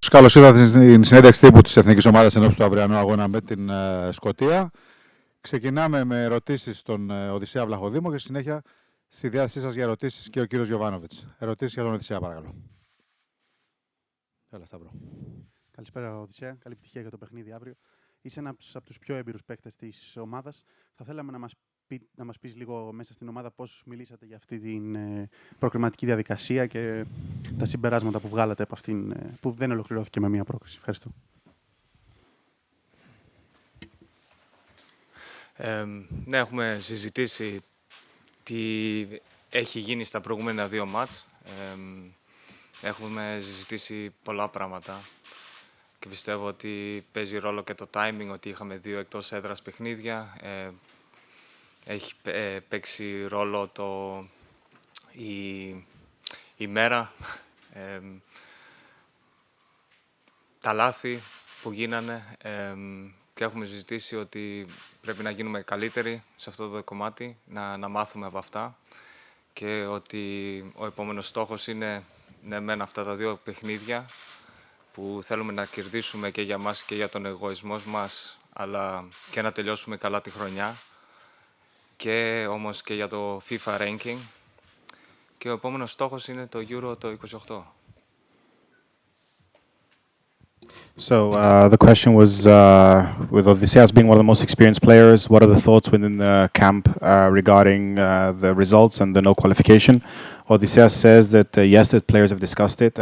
Σας καλώς ήρθατε στην συνέντευξη τύπου της Εθνικής Ομάδας ενόψει του αυριανού αγώνα με την Σκωτία. Ξεκινάμε με ερωτήσεις στον Οδυσσέα Βλαχοδήμο και στη συνέχεια στη διάθεσή σας για ερωτήσεις και ο κύριος Γιωβάνοβιτς. Ερωτήσεις για τον Οδυσσέα, παρακαλώ. Έλα, Σταύρο. Καλησπέρα, Οδυσσέα. Καλή επιτυχία για το παιχνίδι αύριο. Είσαι ένας από τους πιο έμπειρους παίκτες της ομάδας. Θα θέλαμε να μας πεις λίγο μέσα στην ομάδα πώς μιλήσατε για αυτή την προκριματική διαδικασία και τα συμπεράσματα που βγάλατε από αυτήν, που δεν ολοκληρώθηκε με μία πρόκριση. Ευχαριστώ. Ναι, έχουμε συζητήσει τι έχει γίνει στα προηγούμενα δύο μάτς. Έχουμε συζητήσει πολλά πράγματα και πιστεύω ότι παίζει ρόλο και το timing, ότι είχαμε δύο εκτός έδρας παιχνίδια. Έχει παίξει ρόλο η μέρα, τα λάθη που γίνανε και έχουμε συζητήσει ότι πρέπει να γίνουμε καλύτεροι σε αυτό το κομμάτι, να μάθουμε από αυτά και ότι ο επόμενος στόχος είναι μεν αυτά τα δύο παιχνίδια που θέλουμε να κερδίσουμε και για μας και για τον εγωισμό μας, αλλά και να τελειώσουμε καλά τη χρονιά και όμως και για το FIFA ranking και ο επόμενος στόχος είναι το Euro το 28. So the question was, with Odysseas being one of the most experienced players, what are the thoughts within the camp regarding the results and the no qualification? Odysseas says that yes, the players have discussed it.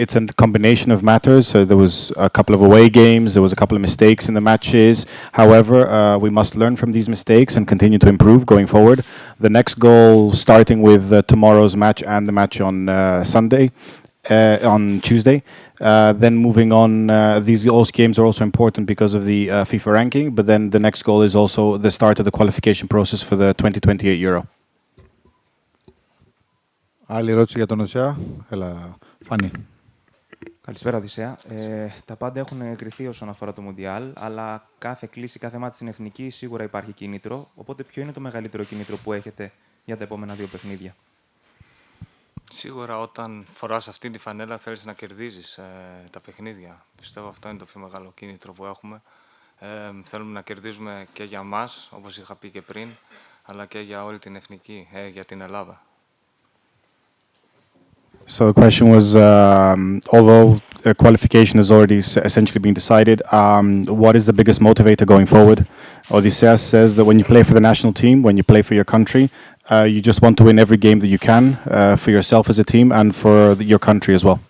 It's a combination of matters. So there was a couple of away games, there was a couple of mistakes in the matches. However, we must learn from these mistakes and continue to improve going forward. The next goal, starting with tomorrow's match and the match on on Tuesday. Then moving on, these games are also important because of the FIFA ranking, but then the next goal is also the start of the qualification process for the 2028 Euro. Άλλη ερώτηση για τον Οδυσσέα. Έλα, Φάνη. Καλησπέρα, Οδυσσέα. Τα πάντα έχουν κριθεί όσον αφορά το Μουντιάλ, αλλά κάθε κλίση, κάθε μάτι στην εθνική σίγουρα υπάρχει κίνητρο. Οπότε, ποιο είναι το μεγαλύτερο κίνητρο που έχετε για τα επόμενα δύο παιχνίδια? Σίγουρα όταν φοράς αυτή τη φανέλα θέλεις να κερδίζεις τα παιχνίδια. Πιστεύω αυτό είναι το πιο μεγάλο κίνητρο που έχουμε. Θέλουμε να κερδίζουμε και για μας, όπως είχα πει και πριν, αλλά και για όλη την εθνική, για την Ελλάδα. So the question was, although qualification has already essentially been decided, what is the biggest motivator going forward? Odysseas says that when you play for the national team, when you play for your country, you just want to win every game that you can for yourself as a team and for your country as well.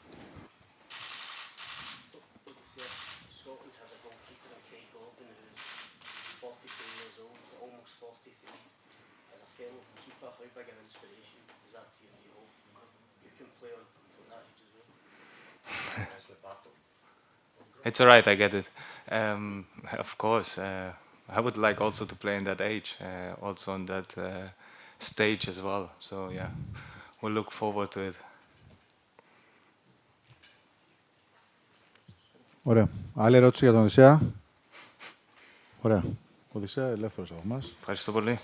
It's all right, I get it. Of course, I would like also to play in that age, also on that stage as well. So yeah, we'll look forward to it. Ωραία. Άλλη ερώτηση για τον Οδυσσέα. Ωραία. Οδυσσέα, ελεύθερος από εμάς. Ευχαριστώ πολύ.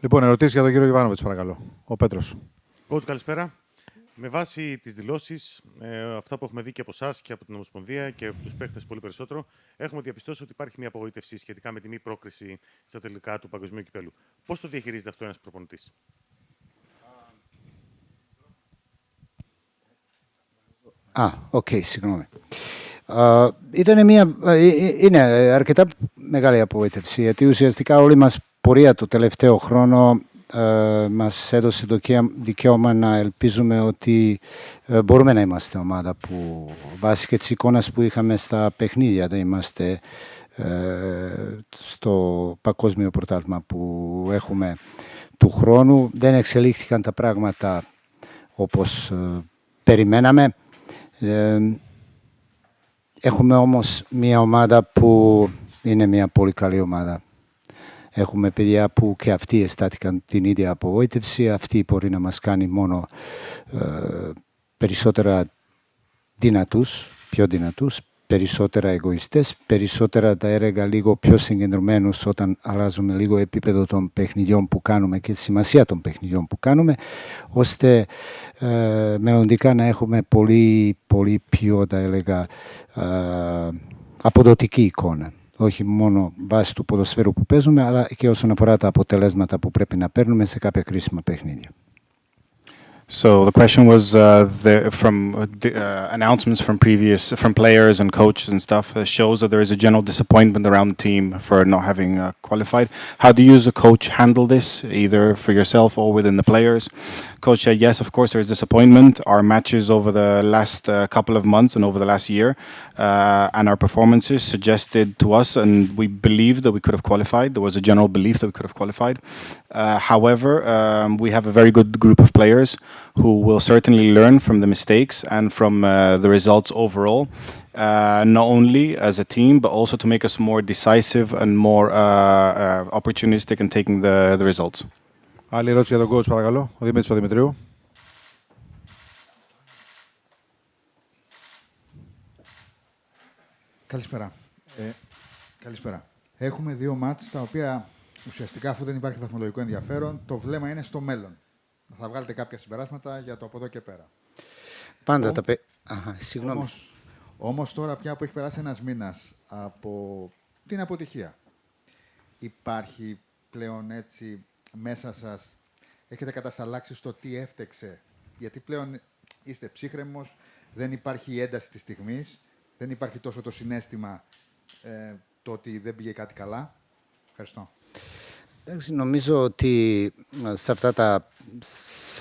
Λοιπόν, ερωτήσεις για τον κύριο Γιωβάνοβιτς, παρακαλώ. Ο Πέτρος. Coach, καλησπέρα. Με βάση τις δηλώσεις, αυτά που έχουμε δει και από εσάς και από την Ομοσπονδία και από τους παίκτες πολύ περισσότερο, έχουμε διαπιστώσει ότι υπάρχει μια απογοήτευση σχετικά με τη μη πρόκριση στα τελικά του Παγκοσμίου Κυπέλλου. Πώς το διαχειρίζεται αυτό ένας προπονητής? Συγγνώμη. Είναι αρκετά μεγάλη απογοήτευση, γιατί ουσιαστικά όλη μας πορεία το τελευταίο χρόνο μας έδωσε το δικαίωμα να ελπίζουμε ότι μπορούμε να είμαστε ομάδα που βάσει και της εικόνας που είχαμε στα παιχνίδια, δεν είμαστε στο παγκόσμιο πρωτάθλημα που έχουμε του χρόνου. Δεν εξελίχθηκαν τα πράγματα όπως περιμέναμε. Έχουμε όμως μια ομάδα που είναι μια πολύ καλή ομάδα. Έχουμε παιδιά που και αυτοί αισθάνθηκαν την ίδια απογοήτευση. Αυτή μπορεί να μας κάνει μόνο περισσότερα δυνατούς, πιο δυνατούς. περισσότερα εγωιστές, περισσότερα τα έργα λίγο πιο συγκεντρωμένους όταν αλλάζουμε λίγο επίπεδο των παιχνιδιών που κάνουμε και τη σημασία των παιχνιδιών που κάνουμε, ώστε μελλοντικά να έχουμε πολύ πιο, τα έλεγα, αποδοτική εικόνα. Όχι μόνο βάσει του ποδοσφαίρου που παίζουμε, αλλά και όσον αφορά τα αποτελέσματα που πρέπει να παίρνουμε σε κάποια κρίσιμα παιχνίδια. So the question was from announcements from players and coaches and stuff shows that there is a general disappointment around the team for not having qualified. How do you as a coach handle this, either for yourself or within the players? Coach said, yes, of course there is disappointment. Our matches over the last couple of months and over the last year and our performances suggested to us, and we believed that we could have qualified. There was a general belief that we could have qualified. However, we have a very good group of players who will certainly learn from the mistakes and from the results overall, not only as a team, but also to make us more decisive and more opportunistic in taking the results. Άλλη ερώτηση για τον coach, παρακαλώ. Ο Δημήτρης ο Δημητρίου. Καλησπέρα. Καλησπέρα. Έχουμε δύο μάτς τα οποία ουσιαστικά, αφού δεν υπάρχει βαθμολογικό ενδιαφέρον, το βλέμμα είναι στο μέλλον. Θα βγάλετε κάποια συμπεράσματα για το από εδώ και πέρα. Πάντα τα συγγνώμη. Όμως τώρα πια που έχει περάσει ένας μήνας από την αποτυχία, υπάρχει πλέον έτσι μέσα σας, έχετε κατασταλάξει στο τι έφτεξε, γιατί πλέον είστε ψύχρεμος, δεν υπάρχει η ένταση της στιγμής, δεν υπάρχει τόσο το συναίσθημα το ότι δεν πήγε κάτι καλά. Ευχαριστώ. Εντάξει, νομίζω ότι σε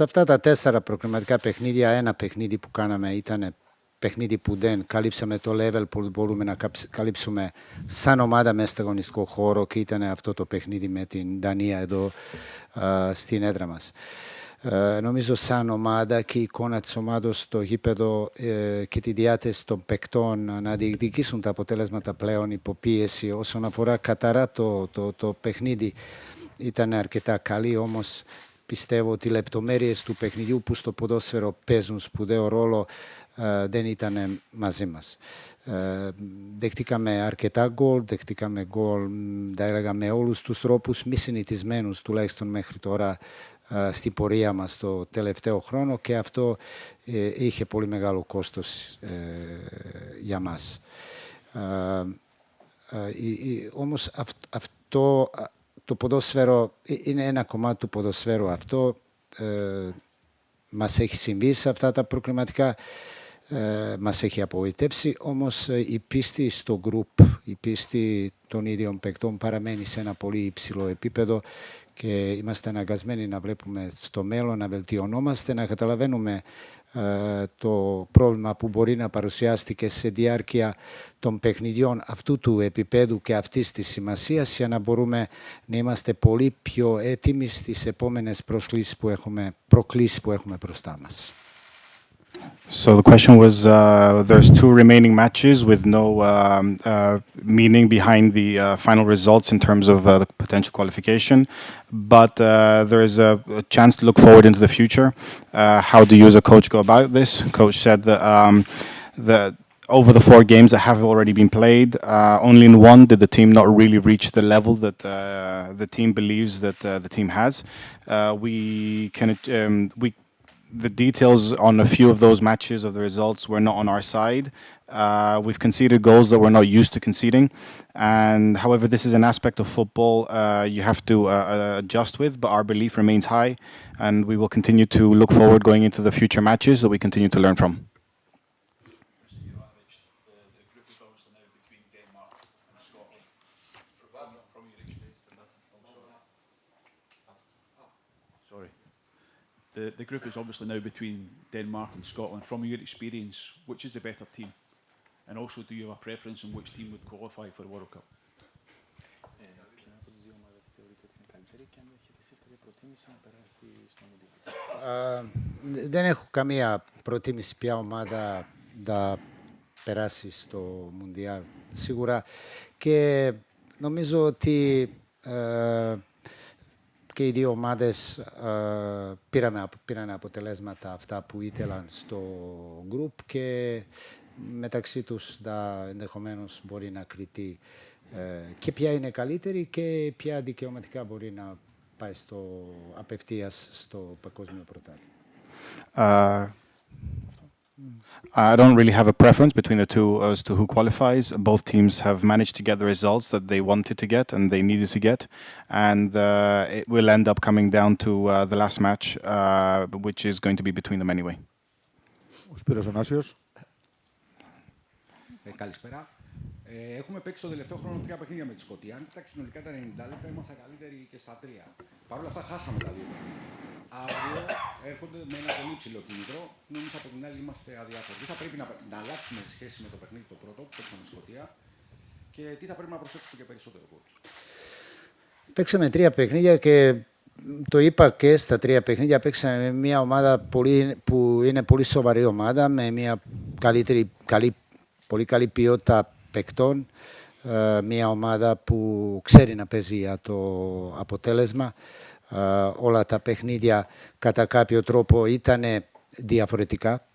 αυτά τα 4 προκριματικά παιχνίδια, ένα παιχνίδι που κάναμε ήταν παιχνίδι που δεν καλύψαμε το level που μπορούμε να καλύψουμε σαν ομάδα μέσα στο αγωνιστικό χώρο, και ήταν αυτό το παιχνίδι με την Δανία εδώ στην έδρα μας. Νομίζω σαν ομάδα και η εικόνα της ομάδας στο γήπεδο και τη διάθεση των παικτών να διεκδικήσουν τα αποτέλεσματα πλέον υποπίεση όσον αφορά καταρά το παιχνίδι ήταν αρκετά καλή, όμως πιστεύω ότι οι λεπτομέρειες του παιχνιδιού που στο ποδόσφαιρο παίζουν σπουδαίο ρόλο δεν ήταν μαζί μας. Δεχτήκαμε αρκετά γκολ, θα έλεγα με όλους τους τρόπους, μη συνηθισμένους τουλάχιστον μέχρι τώρα στην πορεία μας το τελευταίο χρόνο, και αυτό είχε πολύ μεγάλο κόστος για μας. Όμως αυτό το ποδόσφαιρο είναι ένα κομμάτι του ποδοσφαίρου. Αυτό μας έχει συμβεί σε αυτά τα προκριματικά, μας έχει απογοητεύσει, όμως η πίστη στο group, η πίστη των ίδιων παικτών παραμένει σε ένα πολύ υψηλό επίπεδο και είμαστε αναγκασμένοι να βλέπουμε στο μέλλον, να βελτιωνόμαστε, να καταλαβαίνουμε το πρόβλημα που μπορεί να παρουσιάστηκε σε διάρκεια των παιχνιδιών αυτού του επίπεδου και αυτής της σημασίας, για να μπορούμε να είμαστε πολύ πιο έτοιμοι στις επόμενες προκλήσεις που έχουμε μπροστά μας. So the question was, there's 2 remaining matches with no meaning behind the final results in terms of the potential qualification, but there is a chance to look forward into the future. How do you as a coach go about this? Coach said that over the 4 games that have already been played, only in 1 did the team not really reach the level that the team believes that the team has. The details on a few of those matches of the results were not on our side. We've conceded goals that we're not used to conceding. And however, this is an aspect of football you have to adjust with, but our belief remains high. And we will continue to look forward going into the future matches that we continue to learn from. The group is obviously now between Denmark and Scotland. From your experience, which is the better team? And also, do you have a preference on which team would qualify for the World Cup? Δεν έχω καμία προτίμηση ποια ομάδα θα περάσει στο Μουντιάλ. Σίγουρα. Και νομίζω ότι και οι δύο ομάδες πήραν αποτελέσματα αυτά που ήθελαν στο group, και μεταξύ τους ενδεχομένως μπορεί να κριθεί και ποια είναι καλύτερη και ποια δικαιωματικά μπορεί να πάει απευθείας στο παγκόσμιο πρωτάθλημα. I don't really have a preference between the two as to who qualifies. Both teams have managed to get the results that they wanted to get and they needed to get. And it will end up coming down to the last match, which is going to be between them anyway. Ο Σπύρος Ωνάσιος. Καλησπέρα. Έχουμε παίξει το τελευταίο χρόνο 3 παιχνίδια με τη Σκωτία. Αν κοιτάξει συνολικά τα 90 λεπτά, ήμασταν καλύτεροι και στα 3. Παρ' όλα αυτά, χάσαμε τα 2. Αύριο έρχονται με ένα πολύ ψηλό κίνητρο. Νομίζω από την άλλη είμαστε αδιάφοροι. Τι θα πρέπει να αλλάξουμε σε σχέση με το παιχνίδι το πρώτο που παίξαμε στη Σκωτία και τι θα πρέπει να προσέξουμε και περισσότερο coach. Παίξαμε 3 παιχνίδια και το είπα και στα 3 παιχνίδια. Παίξαμε με μια ομάδα που είναι πολύ σοβαρή ομάδα, με μια πολύ καλή ποιότητα παικτών, μια ομάδα που ξέρει να παίζει για το αποτέλεσμα. Όλα τα παιχνίδια κατά κάποιο τρόπο ήταν διαφορετικά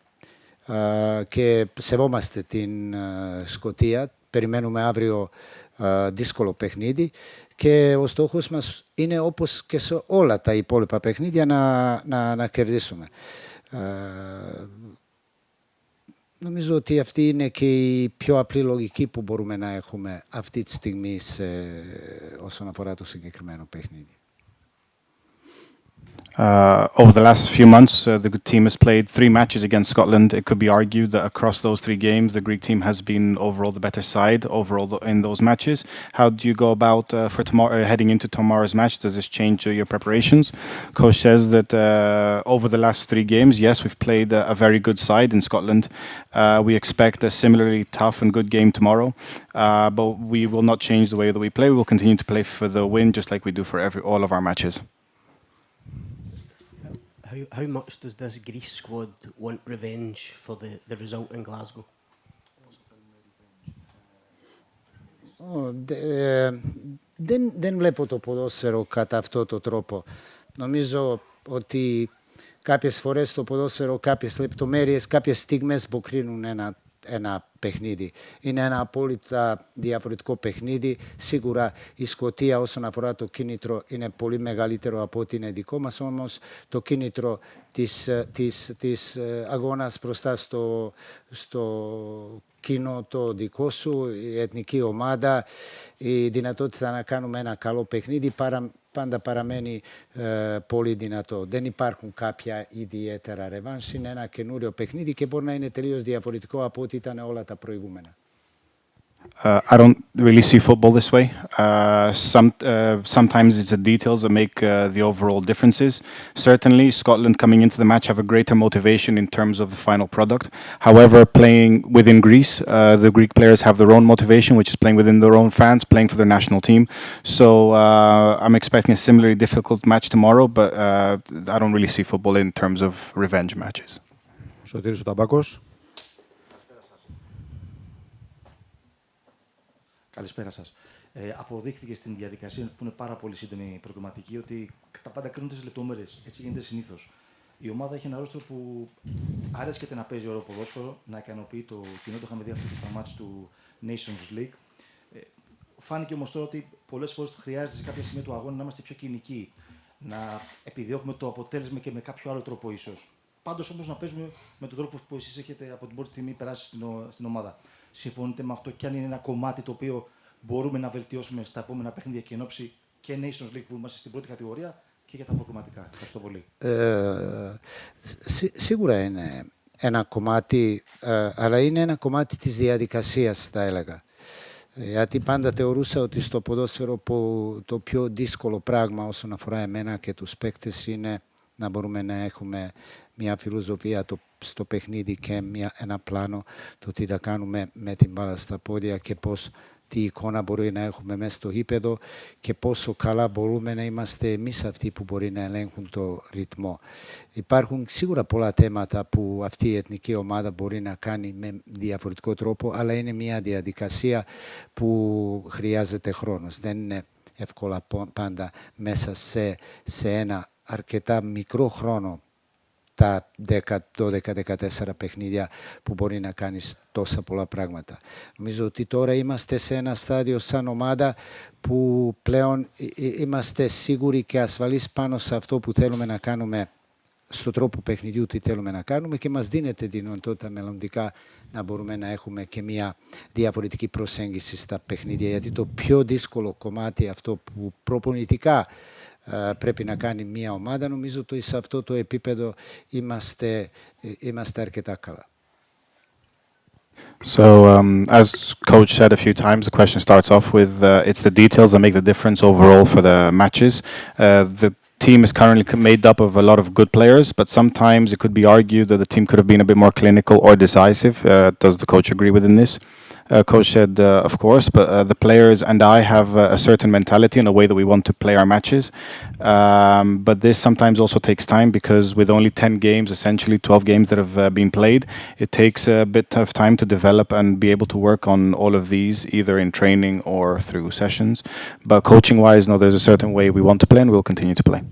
και σεβόμαστε την Σκωτία. Περιμένουμε αύριο δύσκολο παιχνίδι και ο στόχος μας είναι, όπως και σε όλα τα υπόλοιπα παιχνίδια, να κερδίσουμε. Νομίζω ότι αυτή είναι και η πιο απλή λογική που μπορούμε να έχουμε αυτή τη στιγμή όσον αφορά το συγκεκριμένο παιχνίδι. Over the last few months, the team has played 3 matches against Scotland. It could be argued that across those 3 games, the Greek team has been overall the better side in those matches. How do you go about for tomorrow, heading into tomorrow's match? Does this change your preparations? Coach says that over the last 3 games, yes, we've played a very good side in Scotland. We expect a similarly tough and good game tomorrow, but we will not change the way that we play. We will continue to play for the win, just like we do for all of our matches. How much does this Greece squad want revenge for the result in Glasgow? Δεν βλέπω το ποδόσφαιρο κατά αυτό το τρόπο. Νομίζω ότι κάποιες φορές το ποδόσφαιρο, κάποιες λεπτομέρειες, κάποιες στιγμές αποκρίνουν ένα παιχνίδι. Είναι ένα απόλυτα διαφορετικό παιχνίδι. Σίγουρα η Σκωτία όσον αφορά το κίνητρο είναι πολύ μεγαλύτερο από ό,τι είναι δικό μας, όμως το κίνητρο της αγώνας μπροστά στο κοινό το δικό σου, η εθνική ομάδα, η δυνατότητα να κάνουμε ένα καλό παιχνίδι πάντα παραμένει πολύ δυνατό. Δεν υπάρχουν κάποια ιδιαίτερα ρεβάνς. Είναι ένα καινούριο παιχνίδι και μπορεί να είναι τελείως διαφορετικό από ό,τι ήταν όλα τα προηγούμενα. I don't really see football this way. Sometimes it's the details that make the overall differences. Certainly, Scotland coming into the match have a greater motivation in terms of the final product. However, playing within Greece, the Greek players have their own motivation, which is playing within their own fans, playing for their national team. So I'm expecting a similarly difficult match tomorrow, but I don't really see football in terms of revenge matches. Σωτήρης ο Ταμπάκος. Καλησπέρα σας. Αποδείχθηκε στην διαδικασία που είναι πάρα πολύ σύντομη προγραμματική ότι τα πάντα κρίνονται στις λεπτομέρειες. Έτσι γίνεται συνήθως. Η ομάδα έχει ένα ρόστρο που άρεσκεται να παίζει ωραίο ποδόσφαιρο, να ικανοποιεί το κοινό. Το είχαμε δει αυτό και στα μάτς του Nations League. Φάνηκε όμως τώρα ότι πολλές φορές χρειάζεται σε κάποια σημεία του αγώνα να είμαστε πιο κοινικοί, να επιδιώκουμε το αποτέλεσμα και με κάποιο άλλο τρόπο ίσως. Πάντως όμως να παίζουμε με τον τρόπο που εσείς έχετε από την πρώτη στιγμή περάσει στην ομάδα. Συμφωνείτε με αυτό και αν είναι ένα κομμάτι το οποίο μπορούμε να βελτιώσουμε στα επόμενα παιχνίδια και εν ώψη και Nations League που είμαστε στην πρώτη κατηγορία και για τα προκριματικά? Ευχαριστώ πολύ. Σίγουρα είναι ένα κομμάτι, αλλά είναι ένα κομμάτι της διαδικασίας, θα έλεγα. Γιατί πάντα θεωρούσα ότι στο ποδόσφαιρο το πιο δύσκολο πράγμα όσον αφορά εμένα και τους παίκτες είναι να μπορούμε να έχουμε μια φιλοσοφία στο παιχνίδι και ένα πλάνο το τι θα κάνουμε με την μπάλα στα πόδια και τι εικόνα μπορεί να έχουμε μέσα στο γήπεδο και πόσο καλά μπορούμε να είμαστε εμείς αυτοί που μπορεί να ελέγχουν το ρυθμό. Υπάρχουν σίγουρα πολλά θέματα που αυτή η εθνική ομάδα μπορεί να κάνει με διαφορετικό τρόπο, αλλά είναι μια διαδικασία που χρειάζεται χρόνος. Δεν είναι εύκολα πάντα μέσα σε ένα αρκετά μικρό χρόνο τα 10, 12, 14 παιχνίδια που μπορεί να κάνεις τόσα πολλά πράγματα. Νομίζω ότι τώρα είμαστε σε ένα στάδιο σαν ομάδα που πλέον είμαστε σίγουροι και ασφαλείς πάνω σε αυτό που θέλουμε να κάνουμε, στον τρόπο παιχνιδιού τι θέλουμε να κάνουμε και μας δίνεται τη δυνατότητα μελλοντικά να μπορούμε να έχουμε και μια διαφορετική προσέγγιση στα παιχνίδια, γιατί το πιο δύσκολο κομμάτι αυτό που προπονητικά πρέπει να κάνει μια ομάδα, νομίζω ότι σε αυτό το επίπεδο είμαστε αρκετά καλά. So, as coach said a few times, the question starts off with it's the details that make the difference overall for the matches. The team is currently made up of a lot of good players, but sometimes it could be argued that the team could have been a bit more clinical or decisive. Does the coach agree within this? Coach said, of course, but the players and I have a certain mentality and a way that we want to play our matches. But this sometimes also takes time because with only 10 games, essentially 12 games that have been played, it takes a bit of time to develop and be able to work on all of these, either in training or through sessions. But coaching-wise, no, there's a certain way we want to play and we'll continue to play.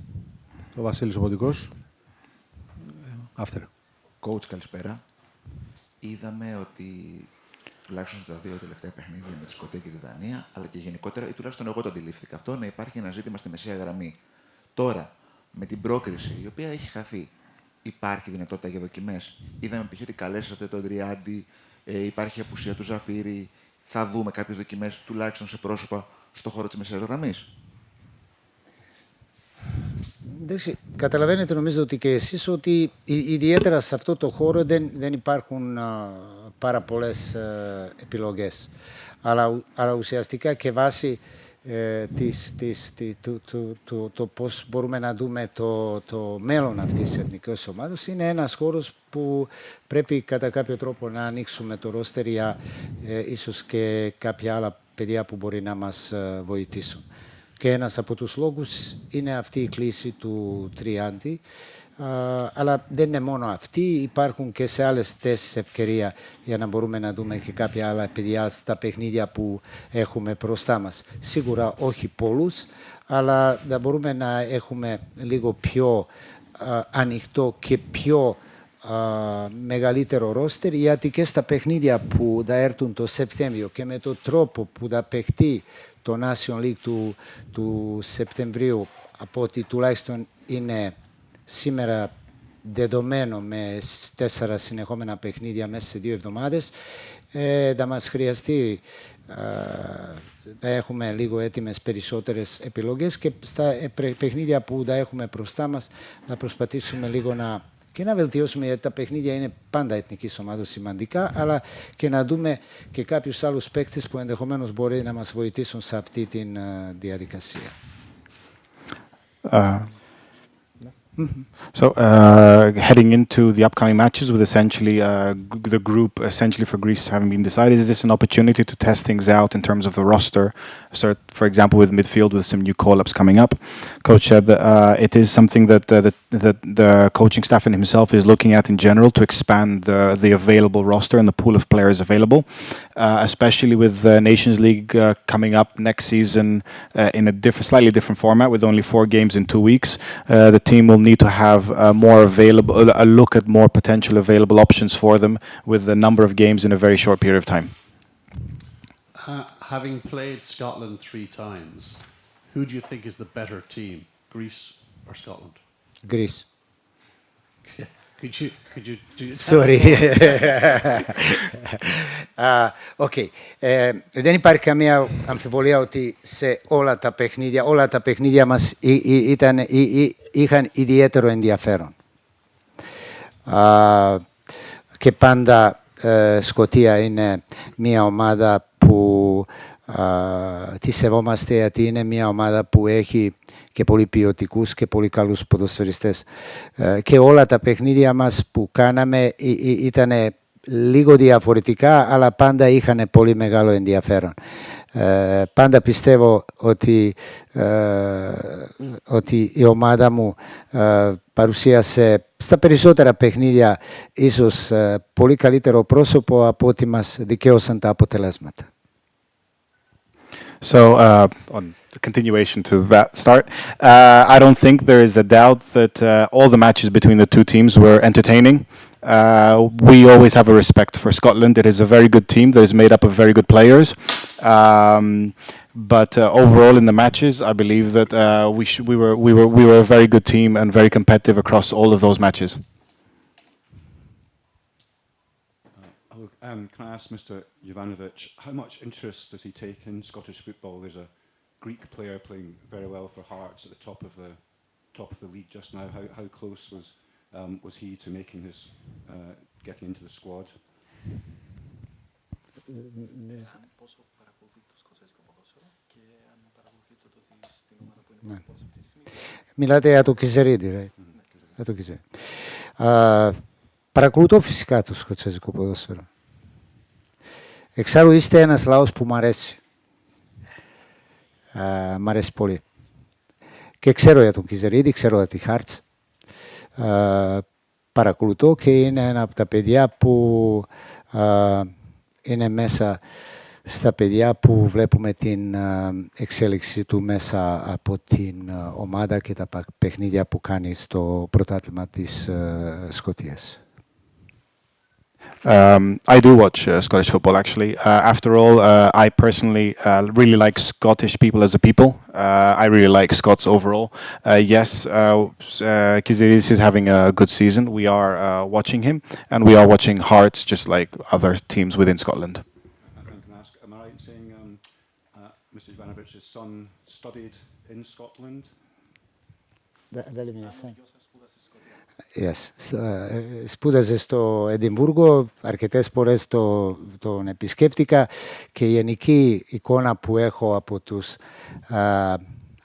Ο Βασίλης Οποντικός. After. Coach, καλησπέρα. Είδαμε ότι τουλάχιστον στα δύο τελευταία παιχνίδια με τη Σκωτία και τη Δανία, αλλά και γενικότερα, ή τουλάχιστον εγώ το αντιλήφθηκα αυτό, να υπάρχει ένα ζήτημα στη μεσαία γραμμή. Τώρα, με την πρόκριση, η οποία έχει χαθεί, υπάρχει δυνατότητα για δοκιμές? Είδαμε π.χ. ότι καλέσατε τον Τριάντη, υπάρχει απουσία του Ζαφύρη. Θα δούμε κάποιες δοκιμές, τουλάχιστον σε πρόσωπα, στο χώρο της μεσαίας γραμμής? Εντάξει, καταλαβαίνετε νομίζω ότι και εσείς ότι ιδιαίτερα σε αυτό το χώρο δεν υπάρχουν πάρα πολλές επιλογές. Αλλά ουσιαστικά και βάσει το πώς μπορούμε να δούμε το μέλλον αυτής της εθνικής ομάδας, είναι ένας χώρος που πρέπει κατά κάποιο τρόπο να ανοίξουμε το ρόστερ για ίσως και κάποια άλλα παιδιά που μπορεί να μας βοηθήσουν. Και ένας από τους λόγους είναι αυτή η κλίση του Τριάντη. Αλλά δεν είναι μόνο αυτή, υπάρχουν και σε άλλες θέσεις ευκαιρία για να μπορούμε να δούμε και κάποια άλλα παιδιά στα παιχνίδια που έχουμε μπροστά μας. Σίγουρα όχι πολλούς, αλλά θα μπορούμε να έχουμε λίγο πιο ανοιχτό και πιο μεγαλύτερο ρόστερ, γιατί και στα παιχνίδια που θα έρθουν το Σεπτέμβριο και με τον τρόπο που θα παιχτεί το National League του Σεπτεμβρίου, από ότι τουλάχιστον είναι σήμερα δεδομένο με 4 συνεχόμενα παιχνίδια μέσα σε 2 εβδομάδες, θα μας χρειαστεί θα έχουμε λίγο έτοιμες περισσότερες επιλογές και στα παιχνίδια που θα έχουμε μπροστά μας θα προσπαθήσουμε λίγο να βελτιώσουμε, γιατί τα παιχνίδια είναι πάντα εθνικής ομάδας σημαντικά, αλλά και να δούμε και κάποιους άλλους παίκτες που ενδεχομένως μπορεί να μας βοηθήσουν σε αυτή τη διαδικασία. So heading into the upcoming matches with essentially the group essentially for Greece having been decided, is this an opportunity to test things out in terms of the roster? So, for example, with midfield with some new call-ups coming up, Coach said that it is something that the coaching staff and himself is looking at in general to expand the available roster and the pool of players available, especially with the Nations League coming up next season in a slightly different format with only 4 games in 2 weeks. The team will need to have a look at more potential available options for them with a number of games in a very short period of time. Having played Scotland 3 times, who do you think is the better team, Greece or Scotland? Greece. Could you do Sorry. Okay. Δεν υπάρχει καμία αμφιβολία ότι σε όλα τα παιχνίδια μας είχαν ιδιαίτερο ενδιαφέρον. Και πάντα Σκωτία είναι μια ομάδα που τη σεβόμαστε, γιατί είναι μια ομάδα που έχει και πολύ ποιοτικούς και πολύ καλούς ποδοσφαιριστές. Και όλα τα παιχνίδια μας που κάναμε ήταν λίγο διαφορετικά, αλλά πάντα είχαν πολύ μεγάλο ενδιαφέρον. Πάντα πιστεύω ότι η ομάδα μου παρουσίασε στα περισσότερα παιχνίδια ίσως πολύ καλύτερο πρόσωπο από ό,τι μας δικαίωσαν τα αποτελέσματα. So, on the continuation to that start, I don't think there is a doubt that all the matches between the two teams were entertaining. We always have a respect for Scotland. It is a very good team that is made up of very good players. But overall in the matches, I believe that we were a very good team and very competitive across all of those matches. Can I ask Mr. Jovanovic, how much interest does he take in Scottish football? There's a Greek player playing very well for Hearts at the top of the league just now. How close was he to making his getting into the squad? Μιλάτε για το Κιζερίδη, παρακολουθώ φυσικά το σκοτσέζικο ποδόσφαιρο. Εξάλλου είστε ένας λαός που μ' αρέσει. Μ' αρέσει πολύ. Και ξέρω για τον Κιζερίδη, ξέρω για τη Hearts. Παρακολουθώ και είναι ένα από τα παιδιά που είναι μέσα στα παιδιά που βλέπουμε την εξέλιξη του μέσα από την ομάδα και τα παιχνίδια που κάνει στο πρωτάθλημα της Σκωτίας. I do watch Scottish football, actually. After all, I personally really like Scottish people as a people. I really like Scots overall. Yes, Kiziris is having a good season. We are watching him, and we are watching Hearts just like other teams within Scotland. Can I ask, am I right in saying Mr. Ivanovic's son studied in Scotland? Yes. Σπούδαζε στο Εδιμβούργο, αρκετές φορές τον επισκέφτηκα και η γενική εικόνα που έχω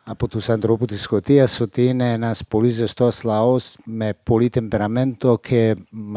από τους ανθρώπους της Σκωτίας ότι είναι ένας πολύ ζεστός λαός με πολύ τεμπεραμέντο και